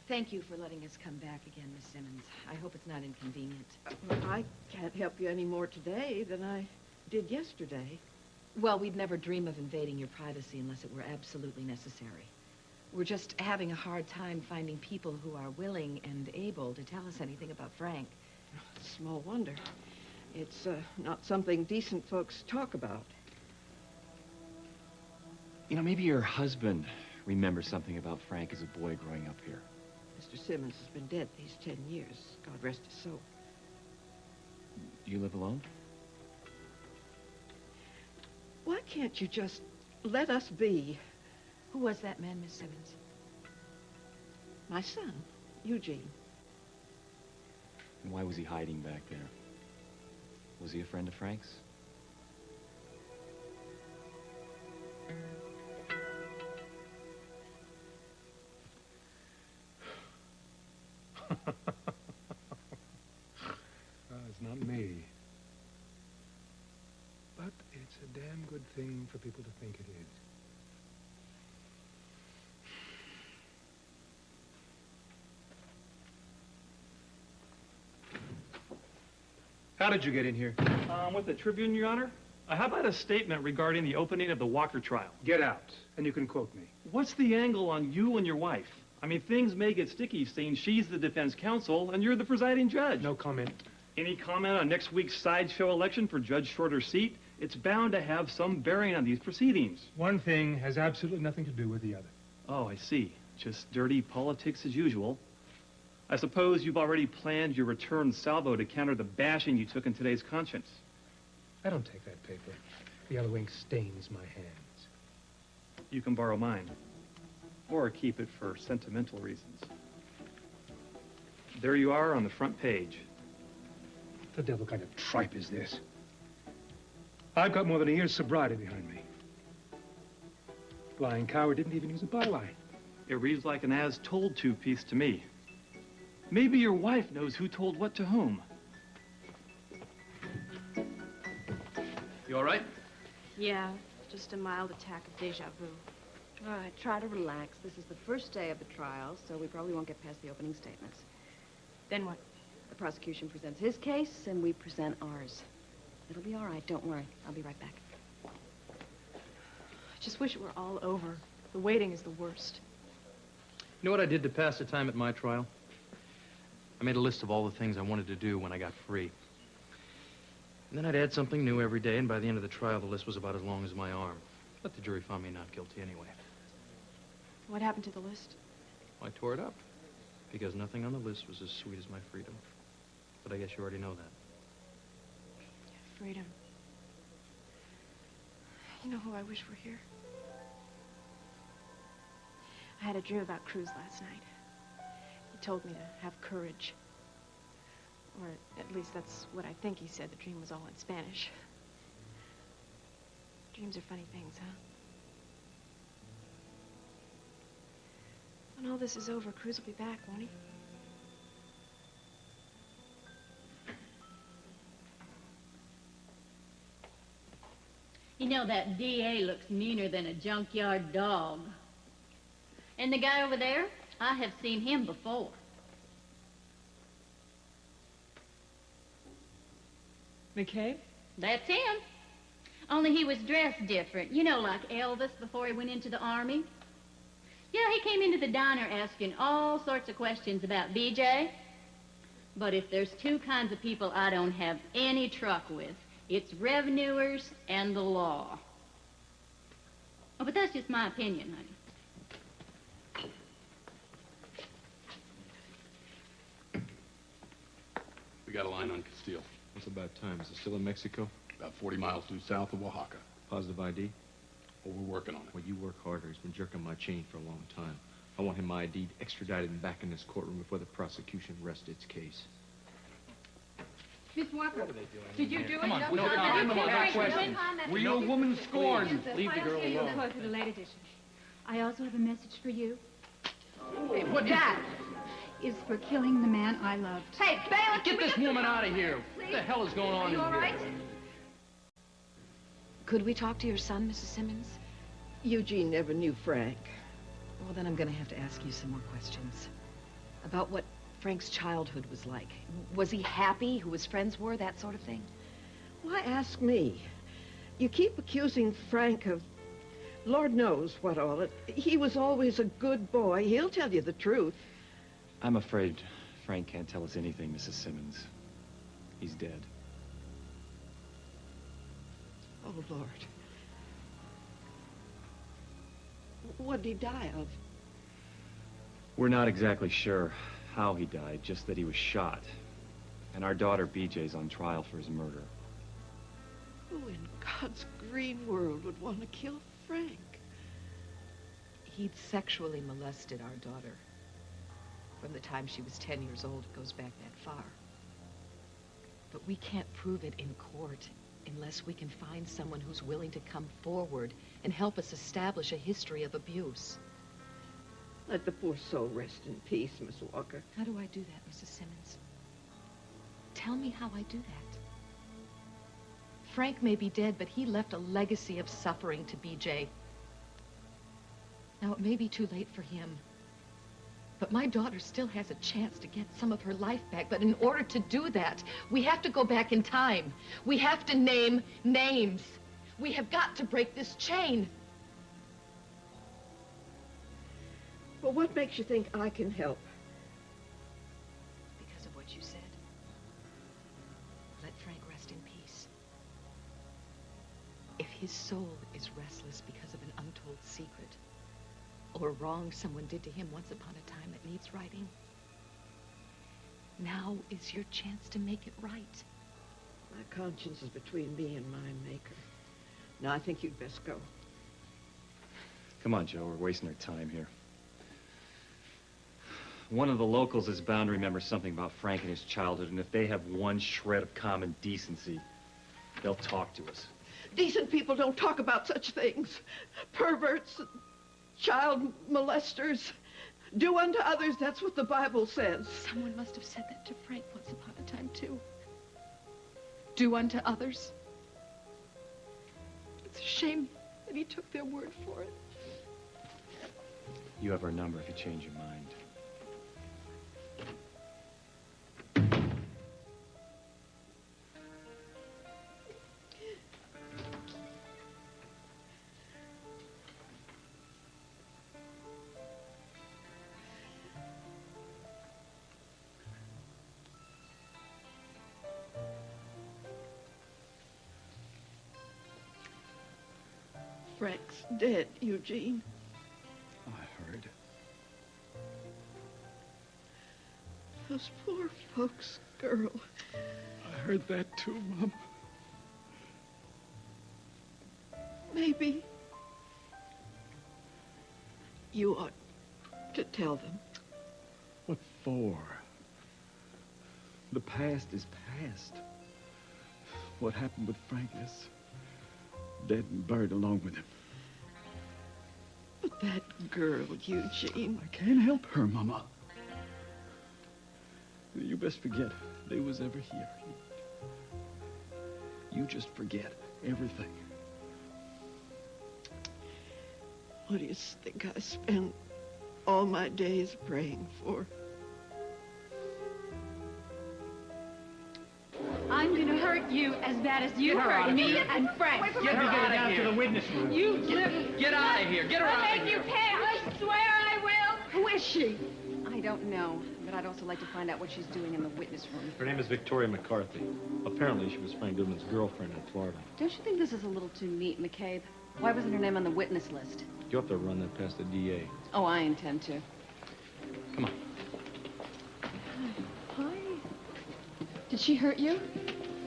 Thank you for letting us come back again, Miss Simmons. I hope it's not inconvenient. Well, I can't help you any more today than I did yesterday. Well, we'd never dream of invading your privacy unless it were absolutely necessary. We're just having a hard time finding people who are willing and able to tell us anything about Frank. Small wonder. It's not something decent folks talk about. You know, maybe your husband remembers something about Frank as a boy growing up here. Mr. Simmons has been dead these 10 years. God rest his soul. Do you live alone? Why can't you just let us be? Who was that man, Miss Simmons? My son, Eugene. And why was he hiding back there? Was he a friend of Frank's? It's not me. But it's a damn good thing for people to think it is. How did you get in here? With the Tribune, Your Honor. How about a statement regarding the opening of the Walker trial? Get out, and you can quote me. What's the angle on you and your wife? I mean, things may get sticky seeing she's the defense counsel and you're the presiding judge. No comment. Any comment on next week's sideshow election for Judge Shorter's seat? It's bound to have some bearing on these proceedings. One thing has absolutely nothing to do with the other. Oh, I see. Just dirty politics as usual. I suppose you've already planned your return salvo to counter the bashing you took in today's conscience. I don't take that paper. The yellow ink stains my hands. You can borrow mine. Or keep it for sentimental reasons. There you are on the front page. What the devil kind of tripe is this? I've got more than a year's sobriety behind me. Lying coward didn't even use a byline. It reads like an as-told-to piece to me. Maybe your wife knows who told what to whom. You all right? Yeah, just a mild attack of deja vu. All right, try to relax. This is the first day of the trial, so we probably won't get past the opening statements. Then what? The prosecution presents his case, and we present ours. It'll be all right, don't worry. I'll be right back. I just wish it were all over. The waiting is the worst. You know what I did to pass the time at my trial? I made a list of all the things I wanted to do when I got free. And then I'd add something new every day, and by the end of the trial, the list was about as long as my arm. But the jury found me not guilty anyway. What happened to the list? I tore it up, because nothing on the list was as sweet as my freedom. But I guess you already know that. Yeah, freedom. You know who I wish were here? I had a dream about Cruz last night. He told me to have courage. Or at least that's what I think he said. The dream was all in Spanish. Dreams are funny things, huh? When all this is over, Cruz will be back, won't he? You know, that DA looks meaner than a junkyard dog. And the guy over there, I have seen him before. McCabe? That's him. Only he was dressed different. You know, like Elvis before he went into the army. Yeah, he came into the diner asking all sorts of questions about B Jay. But if there's two kinds of people I don't have any truck with, it's revenuers and the law. Oh, but that's just my opinion, honey. We got a line on Castile. What's about time? Is it still in Mexico? About 40 miles due south of Oaxaca. Positive ID? Well, we're working on it. Well, you work harder. He's been jerking my chain for a long time. I want him ID'd, extradited, and back in this courtroom before the prosecution rests its case. Miss Walker, Did you do it? Come on, no question. Were you a woman scorned? Leave the girl alone. Close to the late edition. I also have a message for you. Hey, what That is for killing the man I loved. Hey, bailiff! Get this woman out of here. What the hell is going on in here? Are you all right? Could we talk to your son, Mrs. Simmons? Eugene never knew Frank. Well, then I'm going to have to ask you some more questions. About what Frank's childhood was like. Was he happy, who his friends were, that sort of thing? Why ask me? You keep accusing Frank of Lord knows what all. He was always a good boy. He'll tell you the truth. I'm afraid Frank can't tell us anything, Mrs. Simmons. He's dead. Oh, Lord. What did he die of? We're not exactly sure how he died, just that he was shot. And our daughter, BJ's on trial for his murder. Who in God's green world would want to kill Frank? He'd sexually molested our daughter. From the time she was 10 years old, it goes back that far. But we can't prove it in court unless we can find someone who's willing to come forward and help us establish a history of abuse. Let the poor soul rest in peace, Miss Walker. How do I do that, Mrs. Simmons? Tell me how I do that. Frank may be dead, but he left a legacy of suffering to BJ. Now, it may be too late for him, but my daughter still has a chance to get some of her life back. But in order to do that, we have to go back in time. We have to name names. We have got to break this chain. Well, what makes you think I can help? Because of what you said. Let Frank rest in peace. If his soul is restless because of an untold secret, or wrong someone did to him once upon a time that needs righting, now is your chance to make it right. My conscience is between me and my maker. Now, I think you'd best go. Come on, Joe, we're wasting our time here. One of the locals is bound to remember something about Frank and his childhood, and if they have one shred of common decency, they'll talk to us. Decent people don't talk about such things. Perverts, child molesters. Do unto others, that's what the Bible says. Someone must have said that to Frank once upon a time, too. Do unto others. It's a shame that he took their word for it. You have our number if you change your mind. Frank's dead, Eugene. I heard. Those poor folks' girl. I heard that too, Mom. Maybe you ought to tell them. What for? The past is past. What happened with Frank is dead and buried along with him. But that girl, Eugene. I can't help her, Mama. You best forget they was ever here. You just forget everything. What do you think I spend all my days praying for? I'm gonna hurt you as bad as you hurt me and Frank. Get her out of here. To the witness room. You Get out of here. Get her out of here. I'll make you pay. I swear I will. Who is she? I don't know, but I'd also like to find out what she's doing in the witness room. Her name is Victoria McCarthy. Apparently, she was Frank Goodman's girlfriend in Florida. Don't you think this is a little too neat, McCabe? Why wasn't her name on the witness list? You'll have to run that past the DA. Oh, I intend to. Come on. Hi. Did she hurt you?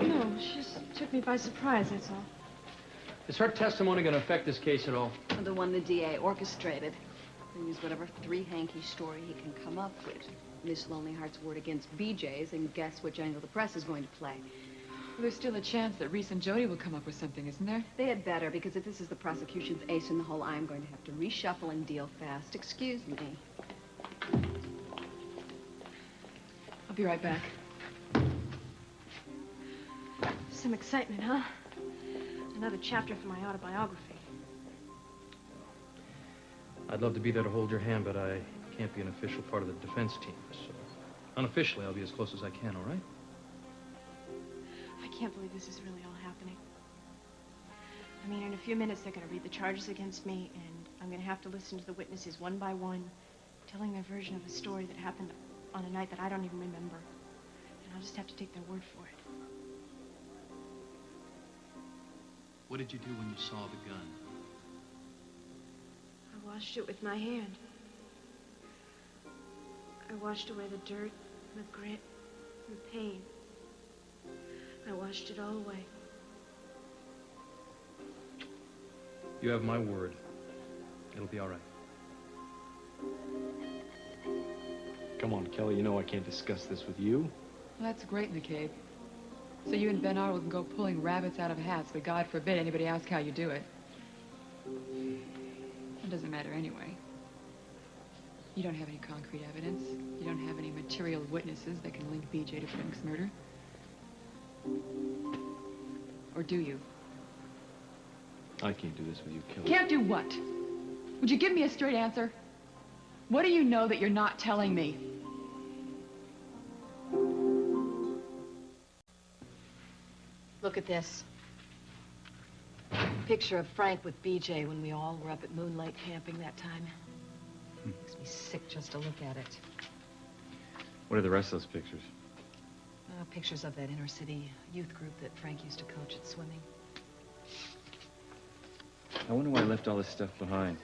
No, she just took me by surprise, that's all. Is her testimony going to affect this case at all? The one the DA orchestrated. He'll use whatever three-hanky story he can come up with. Miss Lonely Heart's word against BJ's, and guess which angle the press is going to play. Well, there's still a chance that Rhys and Jody will come up with something, isn't there? They had better, because if this is the prosecution's ace in the hole, I'm going to have to reshuffle and deal fast. Excuse me. I'll be right back. Some excitement, huh? Another chapter for my autobiography. I'd love to be there to hold your hand, but I can't be an official part of the defense team, so unofficially I'll be as close as I can, all right? I can't believe this is really all happening. I mean, in a few minutes, they're going to read the charges against me, and I'm going to have to listen to the witnesses one by one, telling their version of a story that happened on a night that I don't even remember. And I'll just have to take their word for it. What did you do when you saw the gun? I washed it with my hand. I washed away the dirt, the grit, and the pain. I washed it all away. You have my word. It'll be all right. Come on, Kelly, you know I can't discuss this with you. Well, that's great, McCabe. So you and Ben Arnold can go pulling rabbits out of hats, but God forbid anybody ask how you do it. It doesn't matter anyway. You don't have any concrete evidence. You don't have any material witnesses that can link BJ to Frank's murder. Or do you? I can't do this with you, Kelly. Can't do what? Would you give me a straight answer? What do you know that you're not telling me? Look at this. Picture of Frank with BJ when we all were up at Moonlight camping that time. Makes me sick just to look at it. What are the rest of those pictures? Pictures of that inner city youth group that Frank used to coach at swimming. I wonder why I left all this stuff behind.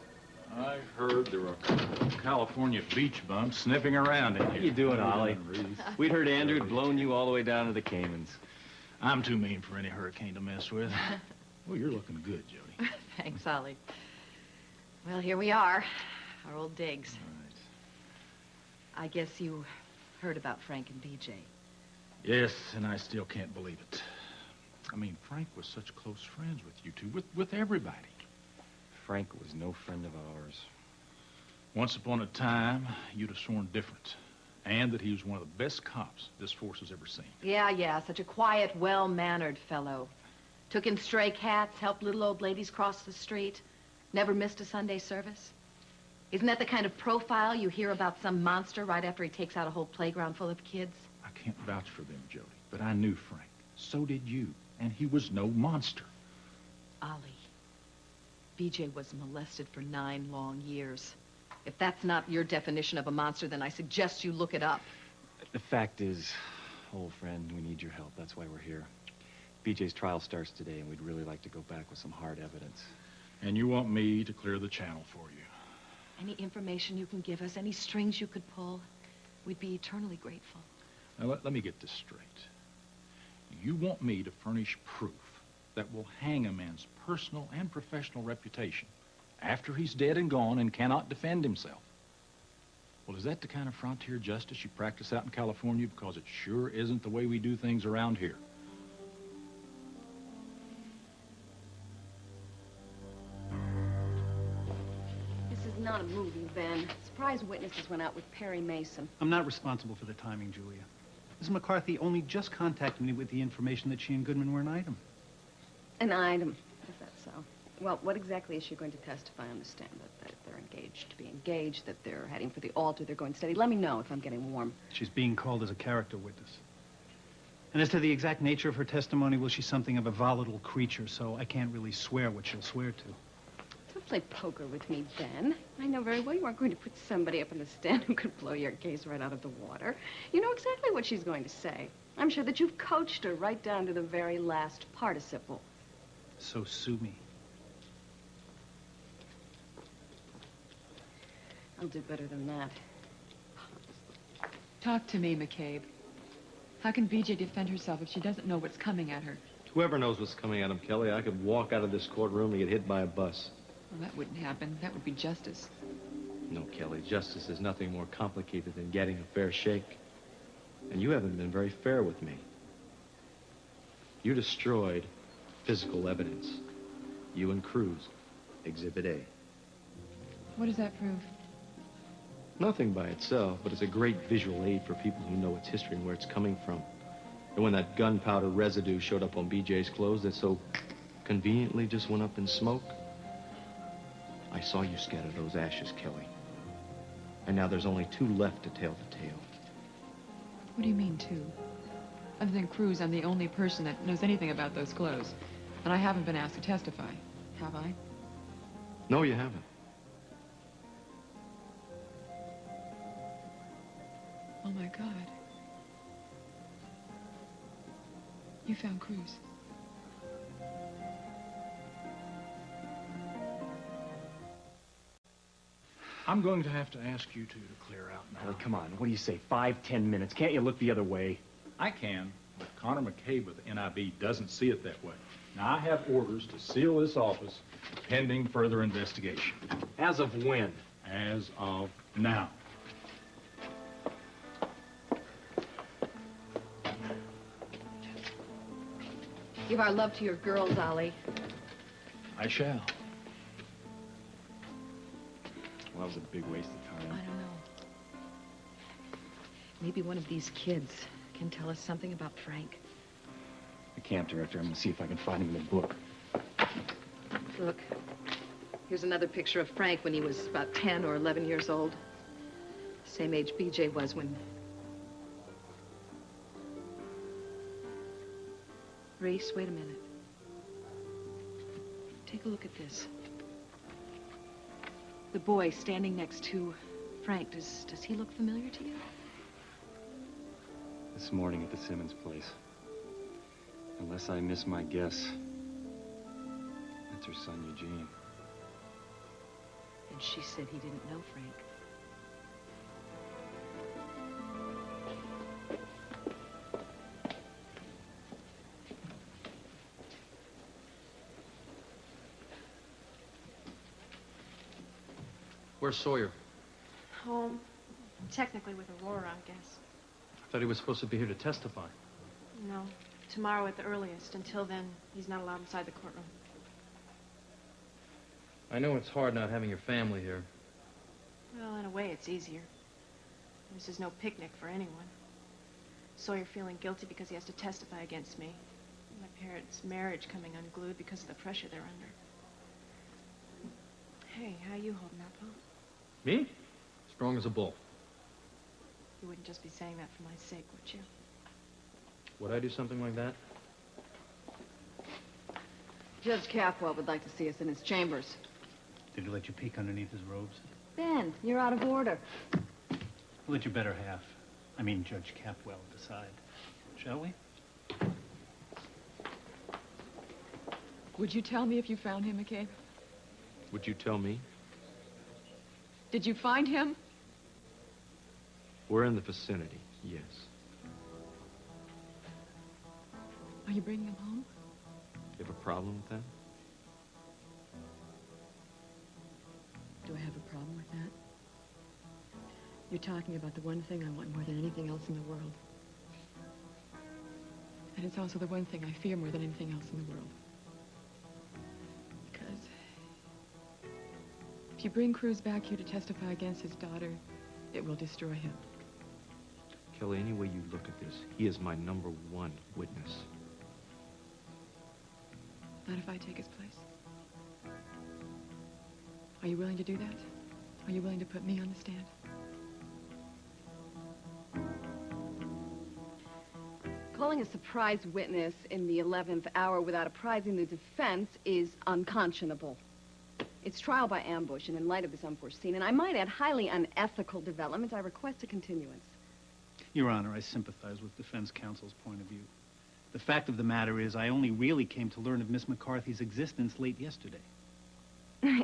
I heard there were California beach bums sniffing around in here. How you doing, Ollie? We'd heard Andrew had blown you all the way down to the Caymans. I'm too mean for any hurricane to mess with. Well, you're looking good, Jody. Thanks, Ollie. Well, here we are. Our old digs. All right. I guess you heard about Frank and BJ. Yes, and I still can't believe it. I mean, Frank was such close friends with you two, with everybody. Frank was no friend of ours. Once upon a time, you'd have sworn different. And that he was one of the best cops this force has ever seen. Yeah, such a quiet, well-mannered fellow. Took in stray cats, helped little old ladies cross the street. Never missed a Sunday service. Isn't that the kind of profile you hear about some monster right after he takes out a whole playground full of kids? I can't vouch for them, Jody, but I knew Frank. So did you. And he was no monster. Ollie, BJ was molested for 9 long years. If that's not your definition of a monster, then I suggest you look it up. The fact is, old friend, we need your help. That's why we're here. BJ's trial starts today, and we'd really like to go back with some hard evidence. And you want me to clear the channel for you? Any information you can give us, any strings you could pull, we'd be eternally grateful. Now, let me get this straight. You want me to furnish proof that will hang a man's personal and professional reputation after he's dead and gone and cannot defend himself. Well, is that the kind of frontier justice you practice out in California? Because it sure isn't the way we do things around here. This is not a movie, Ben. Surprise witnesses went out with Perry Mason. I'm not responsible for the timing, Julia. Mrs. McCarthy only just contacted me with the information that she and Goodman were an item. An item? Is that so? Well, what exactly is she going to testify on the stand? That they're engaged to be engaged, that they're heading for the altar, they're going steady. Let me know if I'm getting warm. She's being called as a character witness. And as to the exact nature of her testimony, well, she's something of a volatile creature, so I can't really swear what she'll swear to. Don't play poker with me, Ben. I know very well you aren't going to put somebody up on the stand who could blow your case right out of the water. You know exactly what she's going to say. I'm sure that you've coached her right down to the very last participle. So sue me. I'll do better than that. Talk to me, McCabe. How can BJ defend herself if she doesn't know what's coming at her? Whoever knows what's coming at him, Kelly, I could walk out of this courtroom and get hit by a bus. Well, that wouldn't happen. That would be justice. No, Kelly, justice is nothing more complicated than getting a fair shake. And you haven't been very fair with me. You destroyed physical evidence. You and Cruz, Exhibit A. What does that prove? Nothing by itself, but it's a great visual aid for people who know its history and where it's coming from. And when that gunpowder residue showed up on BJ's clothes that so conveniently just went up in smoke, I saw you scatter those ashes, Kelly. And now there's only 2 left to tell the tale. What do you mean, 2? Other than Cruise, I'm the only person that knows anything about those clothes. And I haven't been asked to testify, have I? No, you haven't. Oh, my God. You found Cruise. I'm going to have to ask you two to clear out now. Oh, come on, what do you say, 5, 10 minutes? Can't you look the other way? I can, but Connor McCabe with the NIB doesn't see it that way. Now, I have orders to seal this office pending further investigation. As of when? As of now. Give our love to your girls, Ollie. I shall. Well, that was a big waste of time. I don't know. Maybe one of these kids can tell us something about Frank. The camp director, I'm gonna see if I can find him in the book. Look, here's another picture of Frank when he was about 10 or 11 years old. Same age B Jay was when... Rhys, wait a minute. Take a look at this. The boy standing next to Frank, does he look familiar to you? This morning at the Simmons place. Unless I miss my guess, that's her son, Eugene. And she said he didn't know Frank. Where's Sawyer? Home. Technically with Aurora, I guess. I thought he was supposed to be here to testify. No. Tomorrow at the earliest. Until then, he's not allowed inside the courtroom. I know it's hard not having your family here. Well, in a way, it's easier. This is no picnic for anyone. Sawyer feeling guilty because he has to testify against me. My parents' marriage coming unglued because of the pressure they're under. Hey, how you holding up, huh? Me? Strong as a bull. You wouldn't just be saying that for my sake, would you? Would I do something like that? Judge Capwell would like to see us in his chambers. Did he let you peek underneath his robes? Ben, you're out of order. We'll let your better half, I mean Judge Capwell, decide. Shall we? Would you tell me if you found him, McCabe? Would you tell me? Did you find him? We're in the vicinity, yes. Are you bringing him home? You have a problem with that? Do I have a problem with that? You're talking about the one thing I want more than anything else in the world. And it's also the one thing I fear more than anything else in the world. Because if you bring Cruise back here to testify against his daughter, it will destroy him. Kelly, any way you look at this, he is my #1 witness. Not if I take his place. Are you willing to do that? Are you willing to put me on the stand? Calling a surprise witness in the 11th hour without apprising the defense is unconscionable. It's trial by ambush, and in light of this unforeseen, and I might add highly unethical development, I request a continuance. Your Honor, I sympathize with defense counsel's point of view. The fact of the matter is, I only really came to learn of Miss McCarthy's existence late yesterday.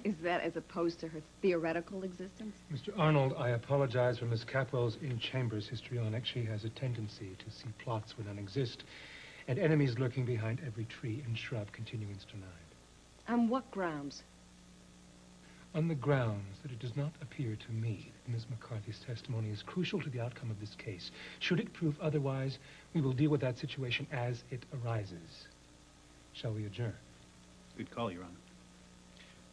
Is that as opposed to her theoretical existence? Mr. Arnold, I apologize for Miss Capwell's in-chambers histrionic. She has a tendency to see plots where none exist, and enemies lurking behind every tree and shrub continuance denied. On what grounds? On the grounds that it does not appear to me that Miss McCarthy's testimony is crucial to the outcome of this case. Should it prove otherwise, we will deal with that situation as it arises. Shall we adjourn? Good call, Your Honor.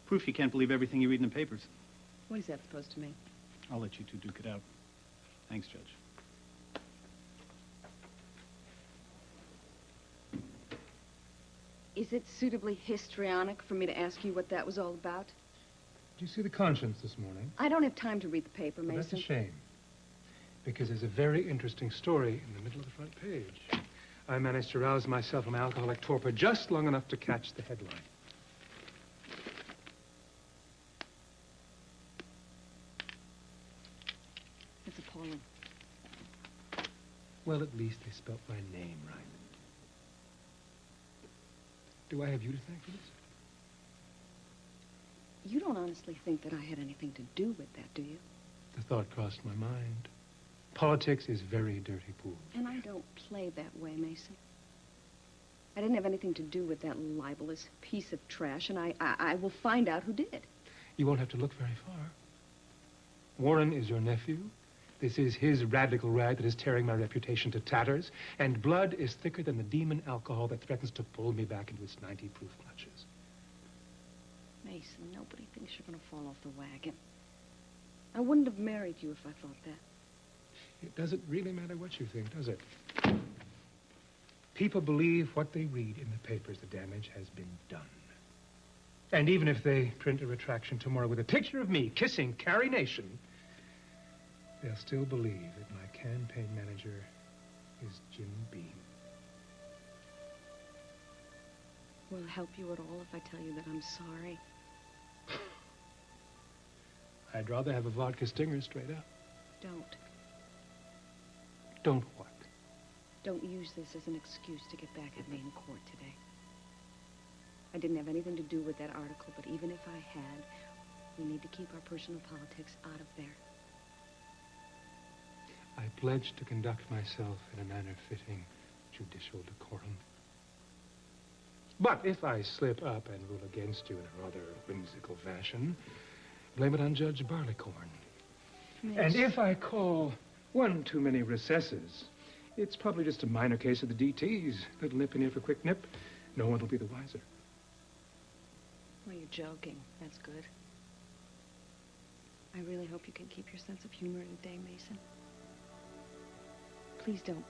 Proof you can't believe everything you read in the papers. What is that supposed to mean? I'll let you two duke it out. Thanks, Judge. Is it suitably histrionic for me to ask you what that was all about? you see the Conscience this morning? I don't have time to read the paper, Mason. Well, that's a shame. Because there's a very interesting story in the middle of the front page. I managed to rouse myself from alcoholic torpor just long enough to catch the headline. It's appalling. Well, at least they spelt my name right. Do I have you to thank for this? You don't honestly think that I had anything to do with that, do you? The thought crossed my mind. Politics is very dirty pool. And I don't play that way, Mason. I didn't have anything to do with that libelous piece of trash, and I will find out who did. You won't have to look very far. Warren is your nephew. This is his radical rag that is tearing my reputation to tatters, and blood is thicker than the demon alcohol that threatens to pull me back into its 90-proof clutches. Mason, nobody thinks you're going to fall off the wagon. I wouldn't have married you if I thought that. It doesn't really matter what you think, does it? People believe what they read in the papers. The damage has been done. And even if they print a retraction tomorrow with a picture of me kissing Carrie Nation, they'll still believe that my campaign manager is Jim Beam. Will it help you at all if I tell you that I'm sorry? I'd rather have a vodka stinger straight up. Don't. Don't what? Don't use this as an excuse to get back at me in court today. I didn't have anything to do with that article, but even if I had, we need to keep our personal politics out of there. I pledge to conduct myself in a manner fitting judicial decorum. But if I slip up and rule against you in a rather whimsical fashion, blame it on Judge Barleycorn. Yes. And if I call one too many recesses, it's probably just a minor case of the DTs. Little nip in here for quick nip. No one will be the wiser. Well, you're joking. That's good. I really hope you can keep your sense of humor today, Mason. Please don't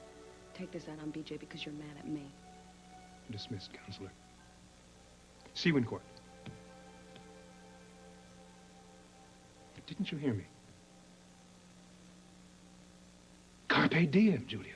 take this out on BJ because you're mad at me. Dismissed, Counselor. See you in court. Didn't you hear me? Carpe diem, Julia.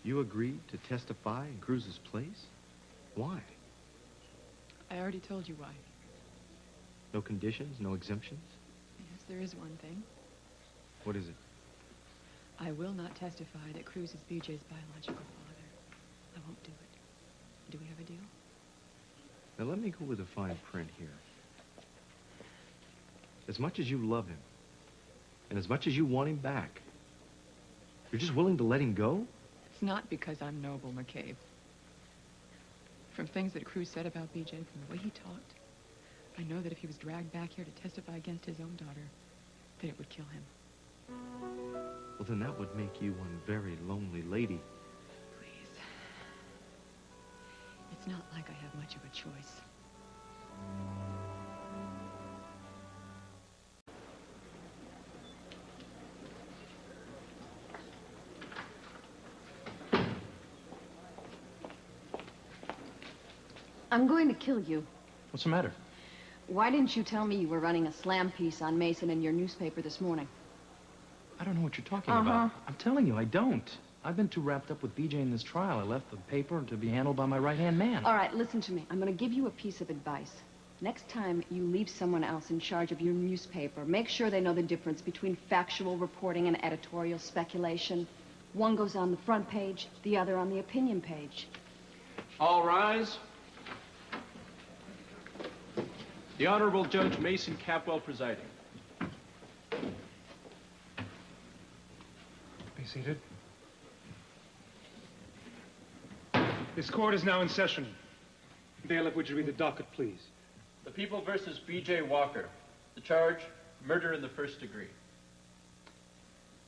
You agreed to testify in Cruz's place? Why? I already told you why. No conditions, no exemptions? Yes, there is one thing. What is it? I will not testify that Cruz is BJ's biological father. I won't do it. Do we have a deal? Now let me go with the fine print here. As much as you love him, and as much as you want him back, you're just willing to let him go? It's not because I'm noble, McCabe. From things that Cruz said about BJ, from the way he talked, I know that if he was dragged back here to testify against his own daughter, that it would kill him. Well, then that would make you one very lonely lady. Please. It's not like I have much of a choice. I'm going to kill you. What's the matter? Why didn't you tell me you were running a slam piece on Mason in your newspaper this morning? I don't know what you're talking about. I'm telling you, I don't. I've been too wrapped up with BJ in this trial. I left the paper to be handled by my right-hand man. All right, listen to me. I'm going to give you a piece of advice. Next time you leave someone else in charge of your newspaper, make sure they know the difference between factual reporting and editorial speculation. One goes on the front page, the other on the opinion page. All rise. The Honorable Judge Mason Capwell presiding. Be seated. This court is now in session. Bailiff, would you read the docket, please? The People versus B.J. Walker. The charge, murder in the first degree.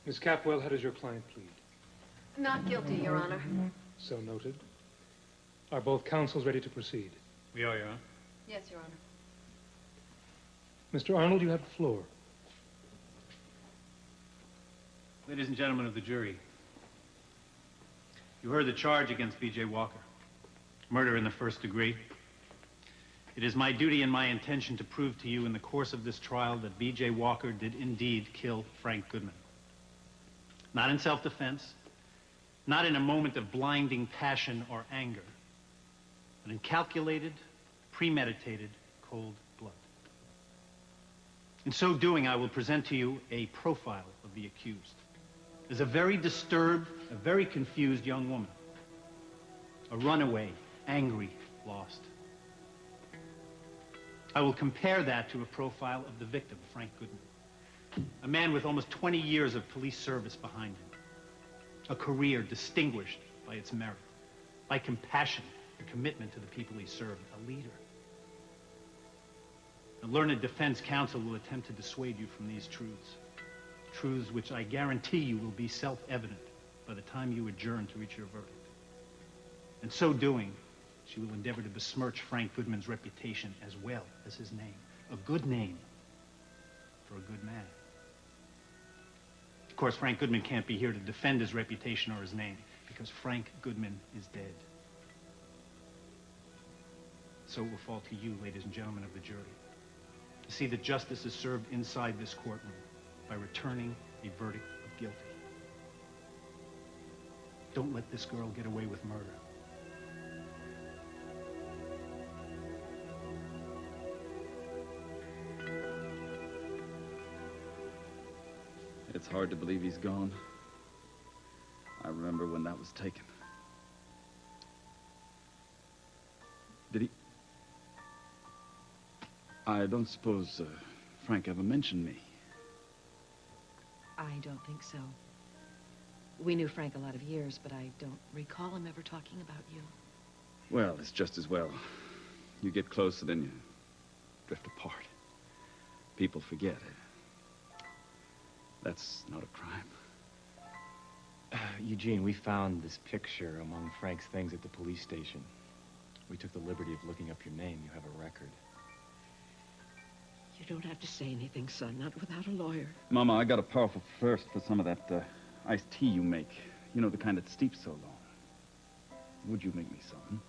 Miss Capwell, how does your client plead? Not guilty, Your Honor. So noted. Are both counsels ready to proceed? We are, Your Honor. Yes, Your Honor. Mr. Arnold, you have the floor. Ladies and gentlemen of the jury, you heard the charge against B J Walker. Murder in the first degree. It is my duty and my intention to prove to you in the course of this trial that B J Walker did indeed kill Frank Goodman. Not in self-defense, not in a moment of blinding passion or anger, but in calculated, premeditated, cold blood. In so doing, I will present to you a profile of the accused as a very disturbed, a very confused young woman. A runaway, angry, lost. I will compare that to a profile of the victim, Frank Goodman. A man with almost 20 years of police service behind him. A career distinguished by its merit, by compassion and commitment to the people he served. A leader. A learned defense counsel will attempt to dissuade you from these truths. Truths which I guarantee you will be self-evident by the time you adjourn to reach your verdict. In so doing, she will endeavor to besmirch Frank Goodman's reputation as well as his name. A good name for a good man. Of course, Frank Goodman can't be here to defend his reputation or his name because Frank Goodman is dead. So it will fall to you, ladies and gentlemen of the jury, to see that justice is served inside this courtroom by returning a verdict of guilty. Don't let this girl get away with murder. It's hard to believe he's gone. I remember when that was taken. Did he? I don't suppose Frank ever mentioned me. I don't think so. We knew Frank a lot of years, but I don't recall him ever talking about you. Well, it's just as well. You get closer, then you drift apart. People forget it. That's not a crime. Eugene, we found this picture among Frank's things at the police station. We took the liberty of looking up your name. You have a record. You don't have to say anything, son, not without a lawyer. Mama, I got a powerful thirst for some of that iced tea you make. You know, the kind that steeps so long. Would you make me some?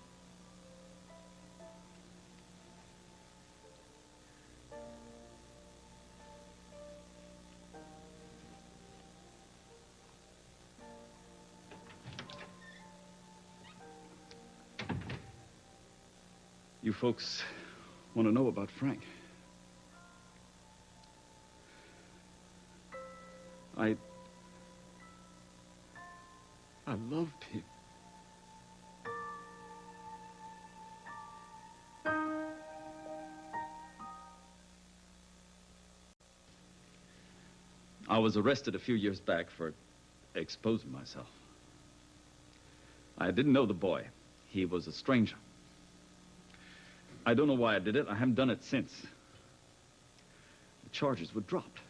You folks want to know about Frank? I loved him. I was arrested a few years back for exposing myself. I didn't know the boy. He was a stranger. I don't know why I did it. I haven't done it since. The charges were dropped.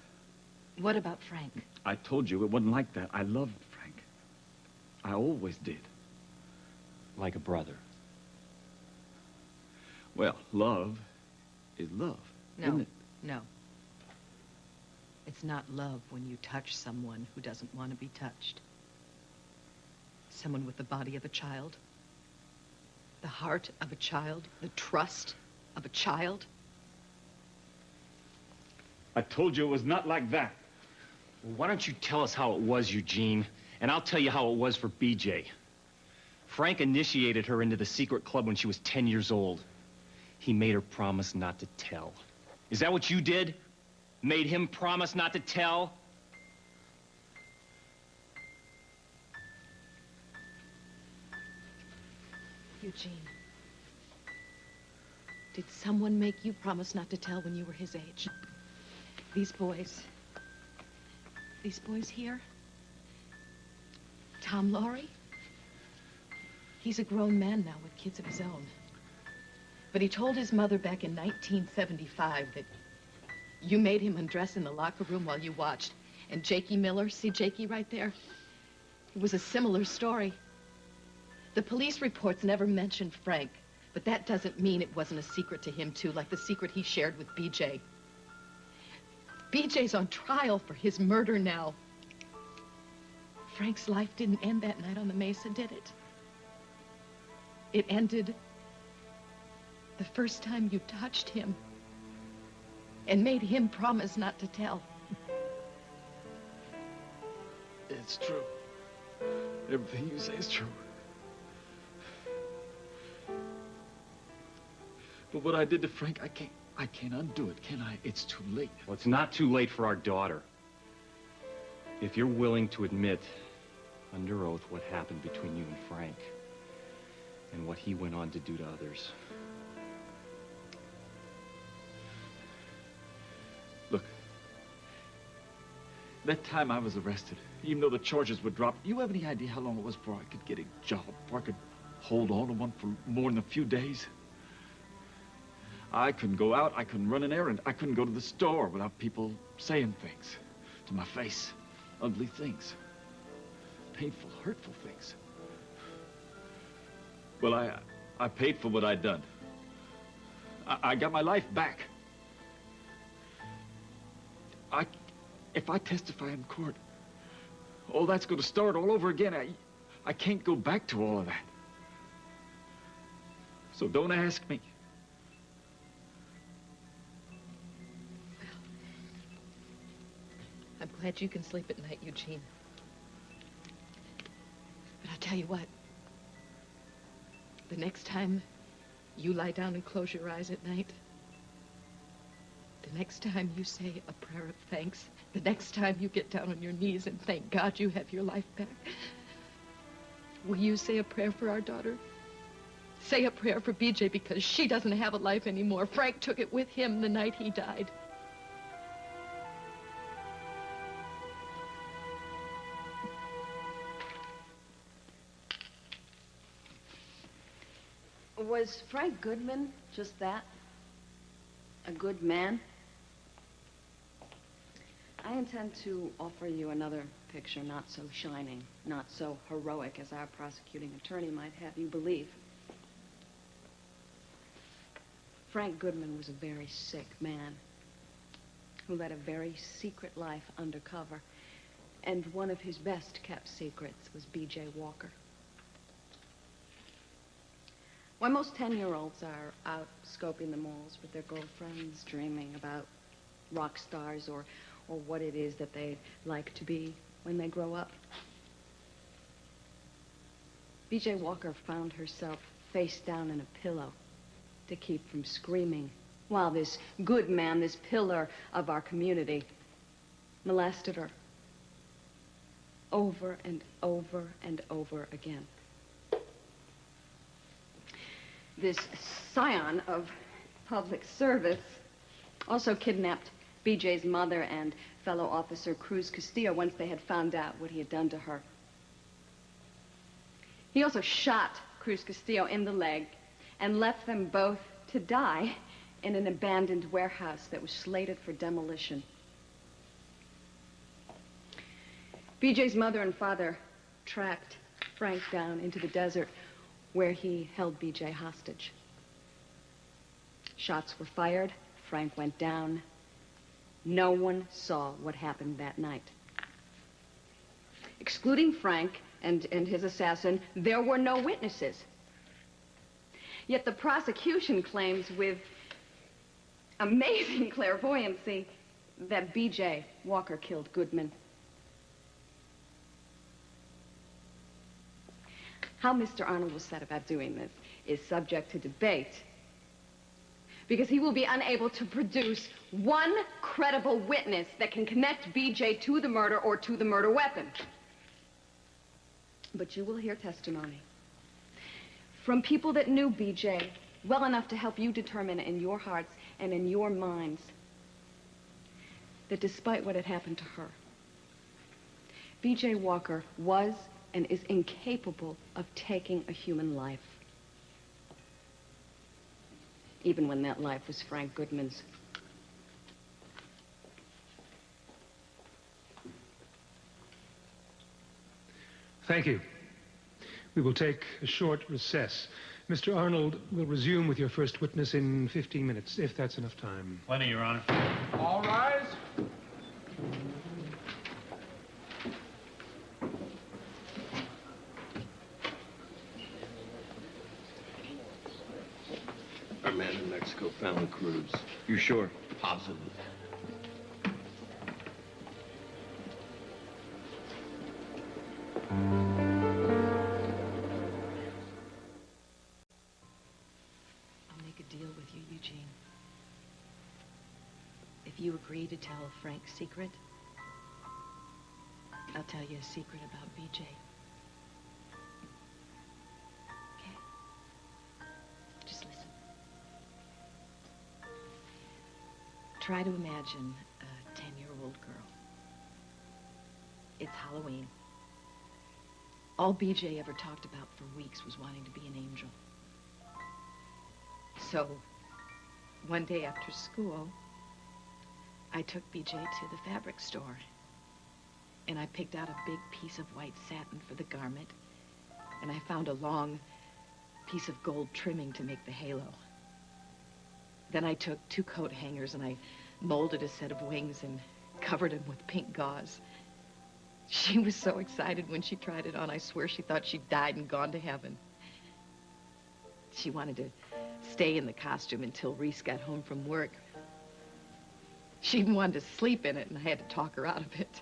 What about Frank? I told you it wasn't like that. I loved Frank. I always did. Like a brother. Well, love is love, isn't it? No. It's not love when you touch someone who doesn't want to be touched. Someone with the body of a child. The heart of a child. The trust of a child. I told you it was not like that. Well, why don't you tell us how it was, Eugene? And I'll tell you how it was for BJ. Frank initiated her into the secret club when she was 10 years old. He made her promise not to tell. Is that what you did? Made him promise not to tell? Eugene, did someone make you promise not to tell when you were his age? These boys here? Tom Laurie? He's a grown man now with kids of his own. But he told his mother back in 1975 that you made him undress in the locker room while you watched. And Jakey Miller, see Jakey right there? It was a similar story. The police reports never mentioned Frank, but that doesn't mean it wasn't a secret to him, too, like the secret he shared with BJ. BJ's on trial for his murder now. Frank's life didn't end that night on the mesa, did it? It ended the first time you touched him and made him promise not to tell. It's true. Everything you say is true. But what I did to Frank, I can't undo it, can I? It's too late. Well, it's not too late for our daughter. If you're willing to admit under oath what happened between you and Frank and what he went on to do to others. Look, that time I was arrested, even though the charges were dropped, you have any idea how long it was before I could get a job, before I could hold on to one for more than a few days? I couldn't go out, I couldn't run an errand, I couldn't go to the store without people saying things to my face, ugly things, painful, hurtful things. Well, I paid for what I'd done. I got my life back. If I testify in court, all that's going to start all over again. I can't go back to all of that. So don't ask me. I'm glad you can sleep at night, Eugene. But I'll tell you what. The next time you lie down and close your eyes at night, the next time you say a prayer of thanks, the next time you get down on your knees and thank God you have your life back, will you say a prayer for our daughter? Say a prayer for BJ because she doesn't have a life anymore. Frank took it with him the night he died. Was Frank Goodman just that? A good man? I intend to offer you another picture not so shining, not so heroic as our prosecuting attorney might have you believe. Frank Goodman was a very sick man who led a very secret life undercover, and one of his best kept secrets was B.J. Walker. Why, most 10-year-olds are out scoping the malls with their girlfriends, dreaming about rock stars or what it is that they'd like to be when they grow up. B.J. Walker found herself face down in a pillow to keep from screaming while this good man, this pillar of our community, molested her over and over and over again. This scion of public service also kidnapped BJ's mother and fellow officer Cruz Castillo once they had found out what he had done to her. He also shot Cruz Castillo in the leg and left them both to die in an abandoned warehouse that was slated for demolition. BJ's mother and father tracked Frank down into the desert where he held BJ hostage. Shots were fired. Frank went down. No one saw what happened that night. Excluding Frank and his assassin, there were no witnesses. Yet the prosecution claims with amazing clairvoyancy that BJ Walker killed Goodman. How Mr. Arnold was set about doing this is subject to debate because he will be unable to produce one credible witness that can connect BJ to the murder or to the murder weapon. But you will hear testimony from people that knew BJ well enough to help you determine in your hearts and in your minds that despite what had happened to her, BJ Walker was and is incapable of taking a human life, even when that life was Frank Goodman's. Thank you. We will take a short recess. Mr. Arnold will resume with your first witness in 15 minutes, if that's enough time. Plenty, Your Honor. All rise. Our man in Mexico found the Cruz. You sure? Positive. I'll make a deal with you, Eugene. If you agree to tell Frank's secret, I'll tell you a secret about BJ. Okay? Just listen. Try to imagine a 10-year-old girl. It's Halloween. All BJ ever talked about for weeks was wanting to be an angel. So, one day after school, I took BJ to the fabric store, and I picked out a big piece of white satin for the garment, and I found a long piece of gold trimming to make the halo. Then I took 2 coat hangers and I molded a set of wings and covered them with pink gauze. She was so excited when she tried it on, I swear she thought she'd died and gone to heaven. She wanted to stay in the costume until Rhys got home from work. She even wanted to sleep in it, and I had to talk her out of it.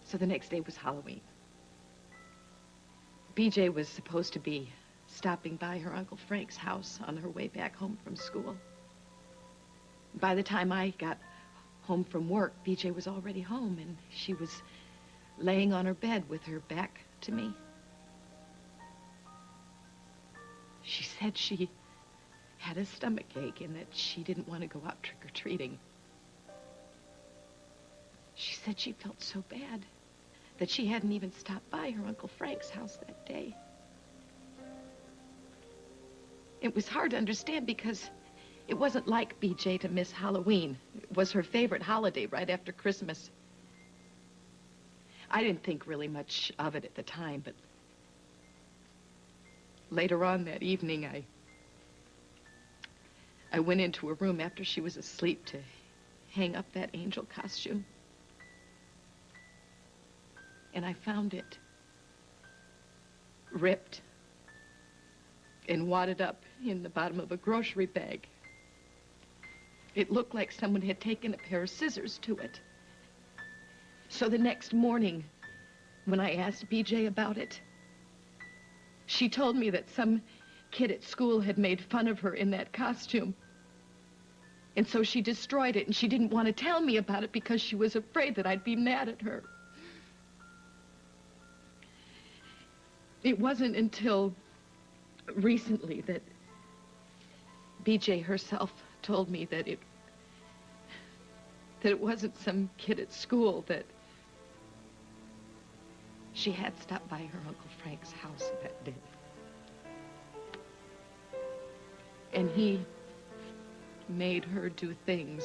So the next day was Halloween. BJ was supposed to be stopping by her Uncle Frank's house on her way back home from school. By the time I got home from work, BJ was already home, and she was laying on her bed with her back to me. She said she had a stomach ache and that she didn't want to go out trick-or-treating. She said she felt so bad that she hadn't even stopped by her Uncle Frank's house that day. It was hard to understand because it wasn't like BJ to miss Halloween. It was her favorite holiday right after Christmas. I didn't think really much of it at the time, but later on that evening, I went into her room after she was asleep to hang up that angel costume. And I found it ripped and wadded up in the bottom of a grocery bag. It looked like someone had taken a pair of scissors to it. So the next morning, when I asked BJ about it, she told me that some kid at school had made fun of her in that costume. And so she destroyed it, and she didn't want to tell me about it because she was afraid that I'd be mad at her. It wasn't until recently that BJ herself told me that it wasn't some kid at school, that she had stopped by her Uncle Frank's house that day. And he made her do things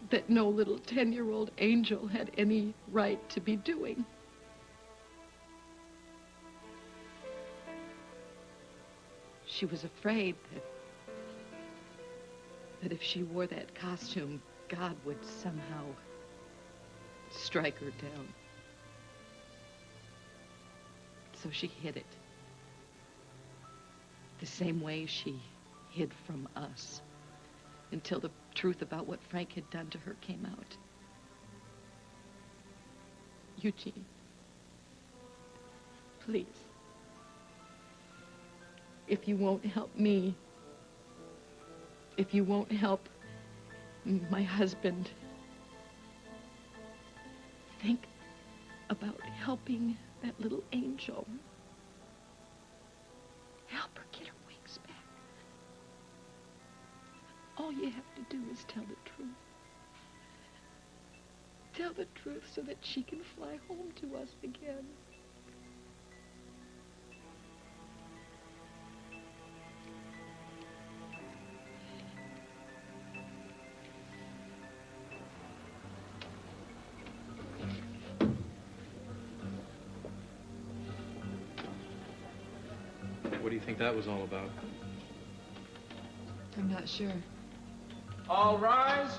that no little 10-year-old angel had any right to be doing. She was afraid that if she wore that costume, God would somehow strike her down. So she hid it. The same way she hid from us until the truth about what Frank had done to her came out. Eugene, please, if you won't help me, if you won't help my husband, think about helping that little angel. Help her get her wings back. All you have to do is tell the truth. Tell the truth so that she can fly home to us again. what do you think that was all about? I'm not sure. All rise.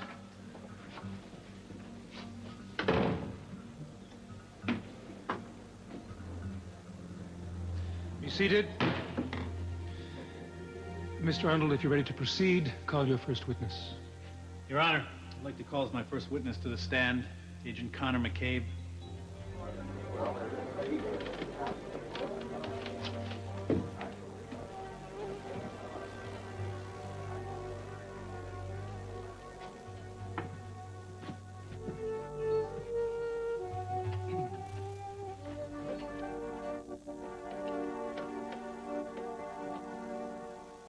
Be seated. Mr. Arnold, if you're ready to proceed, call your first witness. Your Honor, I'd like to call as my first witness to the stand, Agent Connor McCabe.